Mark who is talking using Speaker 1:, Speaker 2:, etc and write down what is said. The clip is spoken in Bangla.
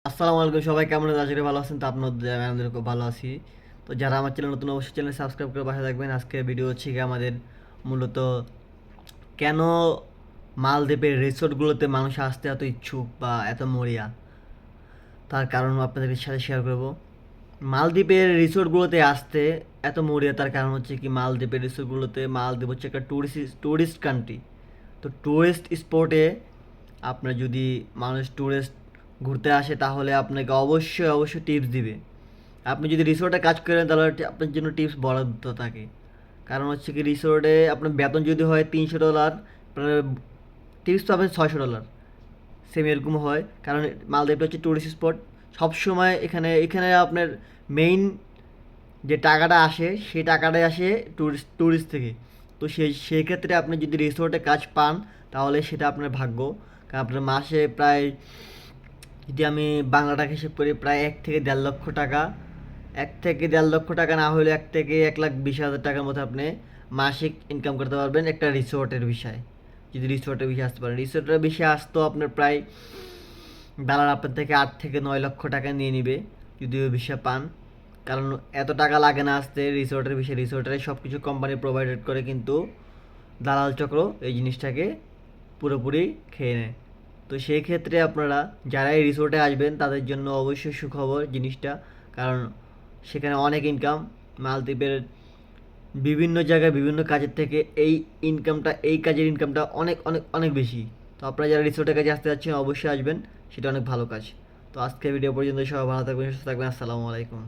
Speaker 1: আসসালামু আলাইকুম, সবাই কেমন আছেন? আশা করি ভালো আছেন। তো আমাদের খুব ভালো আছি। তো যারা আমার চ্যানেল নতুন, অবশ্যই চ্যানেল সাবস্ক্রাইব করে পাশে থাকবেন। আজকে ভিডিও হচ্ছে কি আমাদের মূলত কেন মালদ্বীপের রিসোর্টগুলোতে মানুষ আসতে এত ইচ্ছুক বা এত মরিয়া, তার কারণ আপনাদের সাথে শেয়ার করব। মালদ্বীপের রিসোর্টগুলোতে আসতে এত মরিয়া তার কারণ হচ্ছে কি, মালদ্বীপ হচ্ছে একটা ট্যুরিস্ট কান্ট্রি। তো ট্যুরিস্ট স্পটে আপনার যদি ট্যুরিস্ট ঘুরতে আসে, তাহলে আপনাকে অবশ্যই টিপস দিবে। আপনি যদি রিসোর্টে কাজ করেন, তাহলে আপনার জন্য টিপস বরাদ্দ থাকে। কারণ হচ্ছে কি, রিসোর্টে আপনার বেতন যদি হয় $300, আপনার টিপস পাবেন $600। সেম এরকম হয়, কারণ মালদ্বীপটা হচ্ছে ট্যুরিস্ট স্পট। সবসময় এখানে এখানে আপনার মেইন যে টাকাটা আসে, সেই টাকাটাই আসে ট্যুরিস্ট থেকে। তো সেই ক্ষেত্রে আপনি যদি রিসোর্টে কাজ পান, তাহলে সেটা আপনার ভাগ্য। কারণ আপনার মাসে প্রায়, যদি আমি বাংলাটাকে হিসেব করি, প্রায় 1 থেকে 1.5 লক্ষ টাকা, 1 থেকে 1.5 লক্ষ টাকা না হলে 1 থেকে 1,20,000 টাকার মতো আপনি মাসিক ইনকাম করতে পারবেন একটা রিসোর্টের বিষয়। যদি রিসোর্টের বিষয়ে আসতে পারেন, রিসোর্টের বিষয়ে আসতেও আপনার প্রায় দালাল আপনার থেকে 8 থেকে 9 লক্ষ টাকা নিয়ে নিবে যদি ওই ভিসা পান। কারণ এত টাকা লাগে না আসতে রিসোর্টের বিষয়ে, রিসোর্টের সব কিছু কোম্পানি প্রোভাইডেড করে, কিন্তু দালাল চক্র এই জিনিসটাকে পুরোপুরি খেয়ে নেয়। তো সেই ক্ষেত্রে আপনারা যারা এই রিসোর্টে আসবেন, তাদের জন্য অবশ্যই সুখবর জিনিসটা। কারণ সেখানে অনেক ইনকাম। মালদ্বীপের বিভিন্ন জায়গায় বিভিন্ন কাজের থেকে এই কাজের ইনকামটা অনেক অনেক অনেক বেশি। তো আপনারা যারা রিসোর্টের কাজে আসতে যাচ্ছেন, অবশ্যই আসবেন, সেটা অনেক ভালো কাজ। তো আজকের ভিডিও পর্যন্ত, সবাই ভালো থাকবেন, সুস্থ থাকবেন। আসসালামু আলাইকুম।